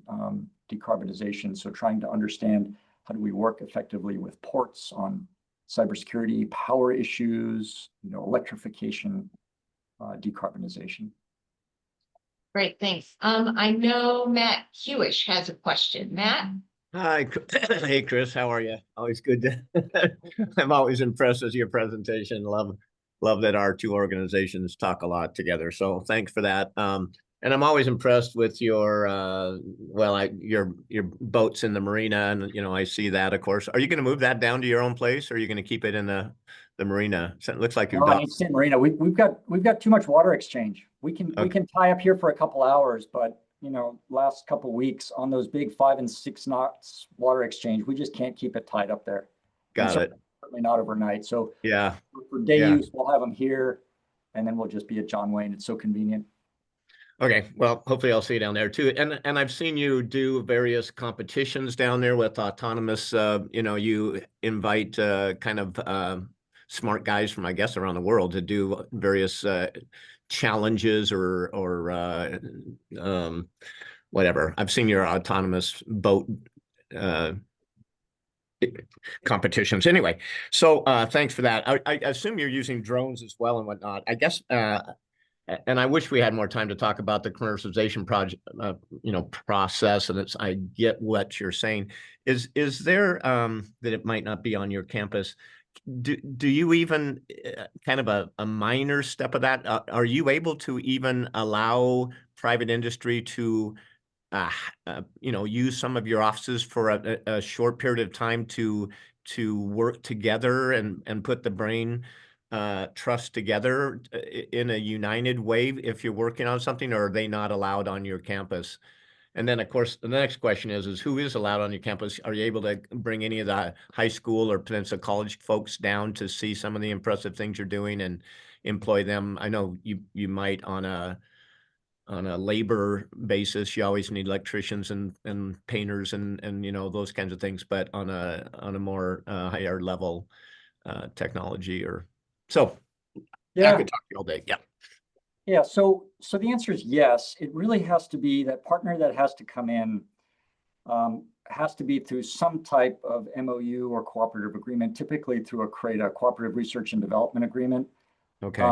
decarbonization. So trying to understand, how do we work effectively with ports on cybersecurity, power issues, electrification, decarbonization. Great, thanks. I know Matt Hewish has a question. Matt? Hi, hey Chris, how are you? Always good to. I'm always impressed with your presentation. Love that our two organizations talk a lot together. So thanks for that. And I'm always impressed with your, your boats in the marina, and I see that, of course. Are you going to move that down to your own place, or are you going to keep it in the marina? So it looks like you've No, done. I need to stay in Marina. We've got too much water exchange. We Okay. can tie up here for a couple hours, but last couple weeks on those big 5 and 6 knots water exchange, we just can't keep it tied up there. And Got it. certainly not overnight. So Yeah. for day Yeah. use, we'll have them here, and then we'll just be at John Wayne. It's so convenient. Okay, well, hopefully I'll see you down there too. And I've seen you do various competitions down there with autonomous. You invite kind of smart guys from, I guess, around the world to do various challenges or whatever. I've seen your autonomous boat competitions. Anyway, so thanks for that. I assume you're using drones as well and whatnot. I guess. And I wish we had more time to talk about the commercialization project, process. And I get what you're saying. Is there that it might not be on your campus? Do you even kind of a minor step of that? Are you able to even allow private industry to, use some of your offices for a short period of time to work together and put the brain trust together in a united way if you're working on something, or are they not allowed on your campus? And then, of course, the next question is who is allowed on your campus? Are you able to bring any of the high school or Peninsula College folks down to see some of the impressive things you're doing and employ them? I know you might on a labor basis. You always need electricians and painters and those kinds of things, but on a more higher level technology or so. Yeah. I could talk to you all day. Yeah. Yeah. So the answer is yes. It really has to be that partner that has to come in, has to be through some type of MOU or cooperative agreement, typically through a CRADA, Cooperative Research and Development Agreement. Okay.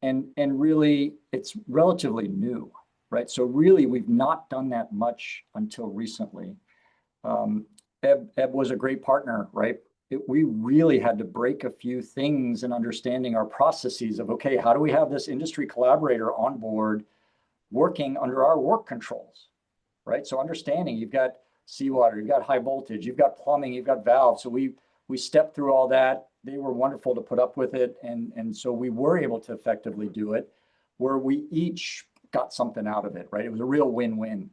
And really, it's relatively new, right? So really, we've not done that much until recently. Eb was a great partner, right? We really had to break a few things in understanding our processes of, okay, how do we have this industry collaborator on board working under our work controls, right? So understanding you've got seawater, you've got high voltage, you've got plumbing, you've got valves. So we stepped through all that. They were wonderful to put up with it. And so we were able to effectively do it where we each got something out of it, right? It was a real win-win.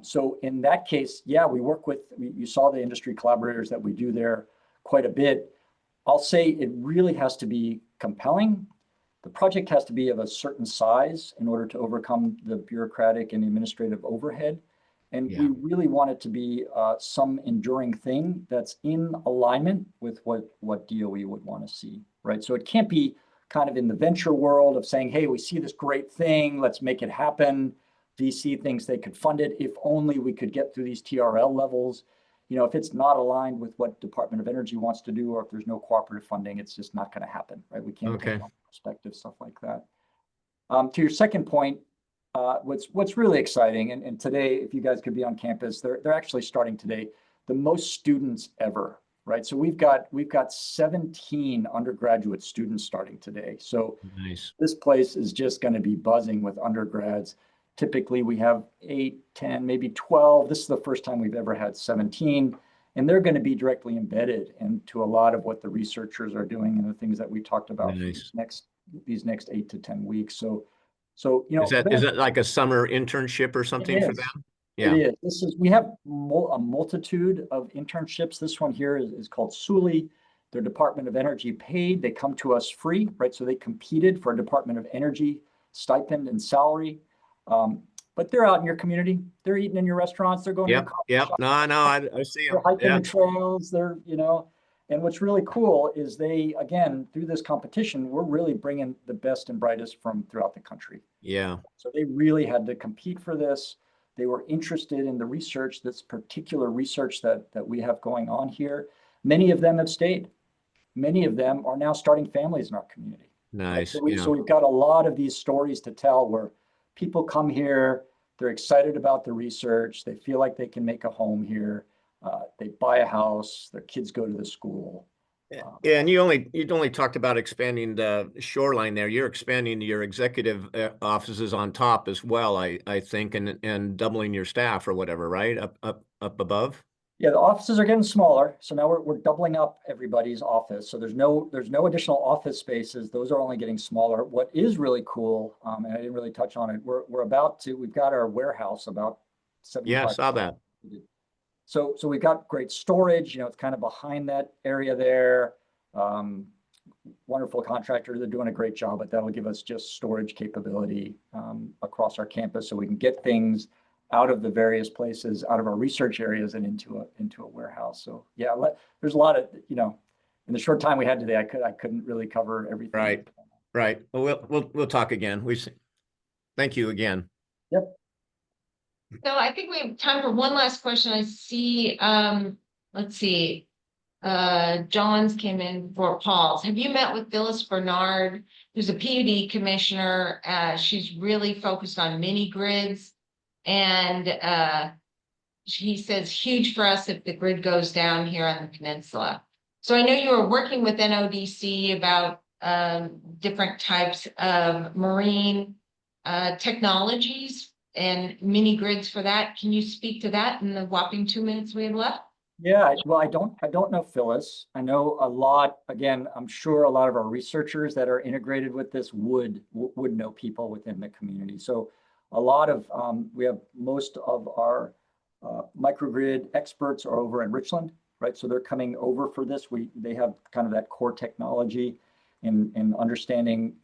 So in that case, yeah, we work with, you saw the industry collaborators that we do there quite a bit. I'll say it really has to be compelling. The project has to be of a certain size in order to overcome the bureaucratic and administrative overhead. And we really want it to be some enduring thing that's in alignment with what DOE would want to see, right? So it can't be kind of in the venture world of saying, hey, we see this great thing, let's make it happen. VC thinks they could fund it if only we could get through these TRL levels. If it's not aligned with what Department of Energy wants to do, or if there's no cooperative funding, it's just not going to happen, right? We can't take on perspective, stuff like that. To your second point, what's really exciting, and today, if you guys could be on campus, they're actually starting today, the most students ever, right? So we've got 17 undergraduate students starting today. So nice. This place is just going to be buzzing with undergrads. Typically, we have 8, 10, maybe 12. This is the first time we've ever had 17. And they're going to be directly embedded into a lot of what the researchers are doing and the things that we talked about Nice. these next 8 to 10 weeks. So is that like a summer internship or something for them? Yeah. It is. We have a multitude of internships. This one here is called SULI. Their Department of Energy paid. They come to us free, right? So they competed for a Department of Energy stipend and salary. But they're out in your community. They're eating in your restaurants. They're going to your coffee shops. No, I see them. They're hiking the trails. And what's really cool is they, again, through this competition, we're really bringing the best and brightest from throughout the country. Yeah. So they really had to compete for this. They were interested in the research, this particular research that we have going on here. Many of them have stayed. Many of them are now starting families in our community. Nice. So we've got a lot of these stories to tell where people come here, they're excited about the research, they feel like they can make a home here, they buy a house, their kids go to the school. Yeah, and you only talked about expanding the shoreline there. You're expanding your executive offices on top as well, I think, and doubling your staff or whatever, right? Up above. Yeah, the offices are getting smaller, so now we're doubling up everybody's office. So there's no additional office spaces. Those are only getting smaller. What is really cool, and I didn't really touch on it, we've got our warehouse about 75. Yeah, I saw that. So we've got great storage, it's kind of behind that area there. Wonderful contractor. They're doing a great job, but that'll give us just storage capability across our campus so we can get things out of the various places, out of our research areas and into a warehouse. So yeah, there's a lot of, in the short time we had today, I couldn't really cover everything. Right. Well, we'll talk again. Thank you again. Yep. So I think we have time for one last question. I see, let's see, John's came in for Paul's. Have you met with Phyllis Bernard, who's a PUD commissioner? She's really focused on mini grids. And he says huge for us if the grid goes down here on the peninsula. So I know you were working with NODC about different types of marine technologies and mini grids for that. Can you speak to that in the whopping 2 minutes we have left? Yeah, well, I don't know Phyllis. I know a lot. Again, I'm sure a lot of our researchers that are integrated with this would know people within the community. So a lot of we have most of our microgrid experts are over in Richland, right? So they're coming over for this. They have kind of that core technology in understanding,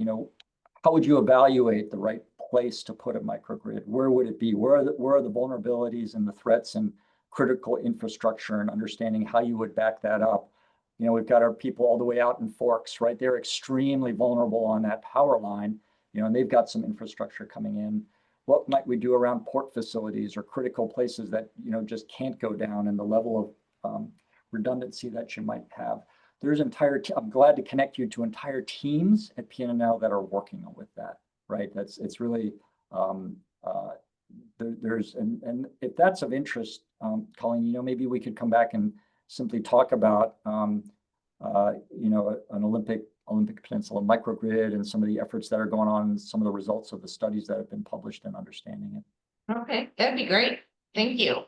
how would you evaluate the right place to put a microgrid? Where would it be? Where are the vulnerabilities and the threats and critical infrastructure, and understanding how you would back that up? We've got our people all the way out in Forks, right? They're extremely vulnerable on that power line, and they've got some infrastructure coming in. What might we do around port facilities or critical places that, just can't go down, and the level of redundancy that you might have? There's I'm glad to connect you to entire teams at PNNL that are working with that, right? It's really, and if that's of interest, Colleen, maybe we could come back and simply talk about, an Olympic Peninsula microgrid and some of the efforts that are going on, and some of the results of the studies that have been published and understanding it. Okay, that'd be great. Thank you.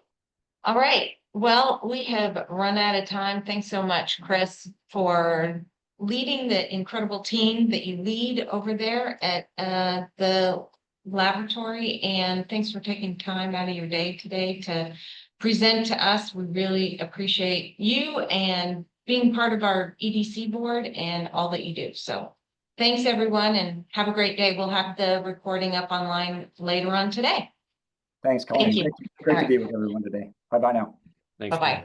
All right. Well, we have run out of time. Thanks so much, Chris, for leading the incredible team that you lead over there at the laboratory. And thanks for taking time out of your day today to present to us. We really appreciate you and being part of our EDC board and all that you do. So thanks, everyone, and have a great day. We'll have the recording up online later on today. Thanks, Colleen. Thank you. Great to be with everyone today. Bye-bye now. Thanks. Bye-bye.